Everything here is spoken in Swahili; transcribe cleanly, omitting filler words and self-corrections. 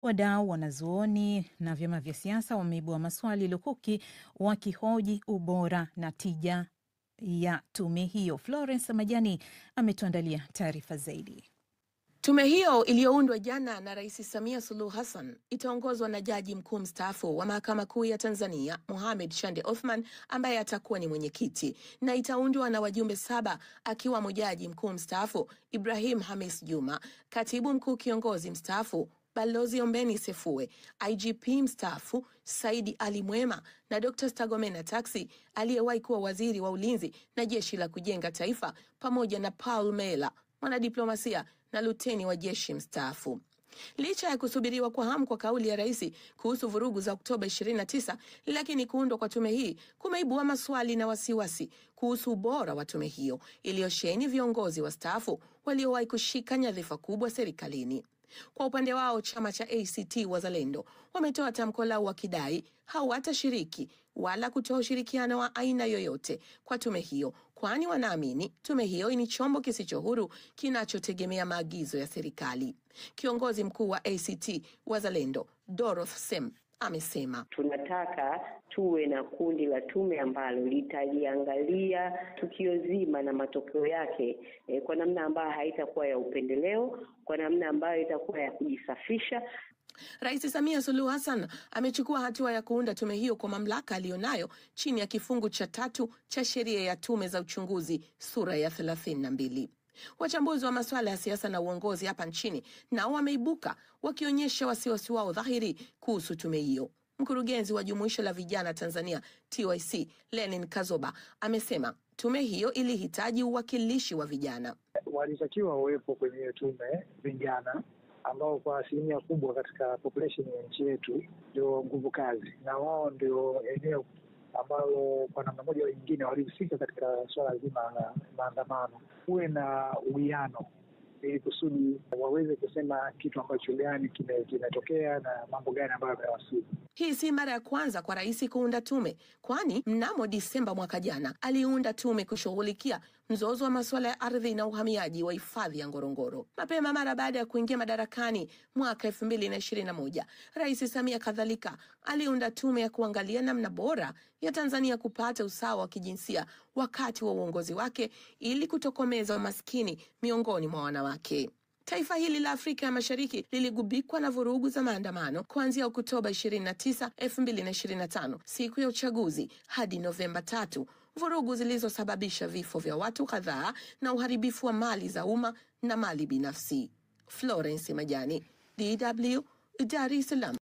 Wadau, wanazuoni na vyama vya siasa wameibua maswali lukuki wakihoji ubora na tija ya tume hiyo. Florence Majani ametuandalia taarifa zaidi. Tume hiyo iliyoundwa jana na Rais Samia Suluhu Hassan itaongozwa na Jaji Mkuu mstaafu wa Mahakama Kuu ya Tanzania, Mohamed Chande Othman, ambaye atakuwa ni mwenyekiti, na itaundwa na wajumbe 7 akiwamo Jaji Mkuu mstaafu Ibrahim Hamis Juma, Katibu Mkuu Kiongozi mstaafu Balozi Ombeni Sefue, IGP mstaafu Saidi Ali Mwema na Dr. Stergomena Tax aliyewahi kuwa waziri wa ulinzi na jeshi la kujenga taifa, pamoja na Paul Mela, mwanadiplomasia na luteni wa jeshi mstaafu. Licha ya kusubiriwa kwa hamu kwa kauli ya rais kuhusu vurugu za Oktoba 29, lakini kuundwa kwa tume hii kumeibua maswali na wasiwasi kuhusu ubora wa tume hiyo iliyosheheni viongozi wastaafu waliowahi kushika nyadhifa kubwa serikalini. Kwa upande wao, chama cha ACT Wazalendo wametoa tamko lao wakidai hawatashiriki wala kutoa ushirikiano wa aina yoyote kwa tume hiyo, kwani wanaamini tume hiyo ni chombo kisicho huru kinachotegemea maagizo ya serikali. Kiongozi mkuu wa ACT Wazalendo, Dorothy Sem, amesema tunataka tuwe na kundi la tume ambalo litaliangalia tukio zima na matokeo yake kwa namna ambayo haitakuwa ya upendeleo, kwa namna ambayo itakuwa ya kujisafisha. Rais Samia Suluhu Hassan amechukua hatua ya kuunda tume hiyo kwa mamlaka aliyonayo chini ya kifungu cha 3 cha sheria ya tume za uchunguzi sura ya 32. Wachambuzi wa masuala ya siasa na uongozi hapa nchini nao wameibuka wakionyesha wasiwasi wao dhahiri kuhusu tume hiyo. Mkurugenzi wa Jumuisho la Vijana Tanzania TYC, Lenin Kazoba, amesema tume hiyo ilihitaji uwakilishi wa vijana. Walitakiwa wawepo kwenye tume vijana ambao kwa asilimia kubwa katika population ya nchi yetu ndio nguvu kazi, na wao ndio eneo ambalo kwa namna moja au nyingine walihusika katika swala zima la maandamano. Uwe na uwiano ili kusudi waweze kusema kitu ambacho gani kimetokea na mambo gani ambayo yamewasili. Hii si mara ya kwanza kwa rais kuunda tume, kwani mnamo Disemba mwaka jana aliunda tume kushughulikia mzozo wa masuala ya ardhi na uhamiaji wa hifadhi ya Ngorongoro. Mapema mara baada ya kuingia madarakani mwaka 2021, Rais Samia kadhalika aliunda tume ya kuangalia namna bora ya Tanzania kupata usawa wa kijinsia wakati wa uongozi wake ili kutokomeza umaskini miongoni mwa wanawake. Taifa hili la Afrika ya Mashariki liligubikwa na vurugu za maandamano kuanzia Oktoba 29, 2025, siku ya uchaguzi, hadi Novemba 3, vurugu zilizosababisha vifo vya watu kadhaa na uharibifu wa mali za umma na mali binafsi. Florence Majani, DW, Dar es Salaam.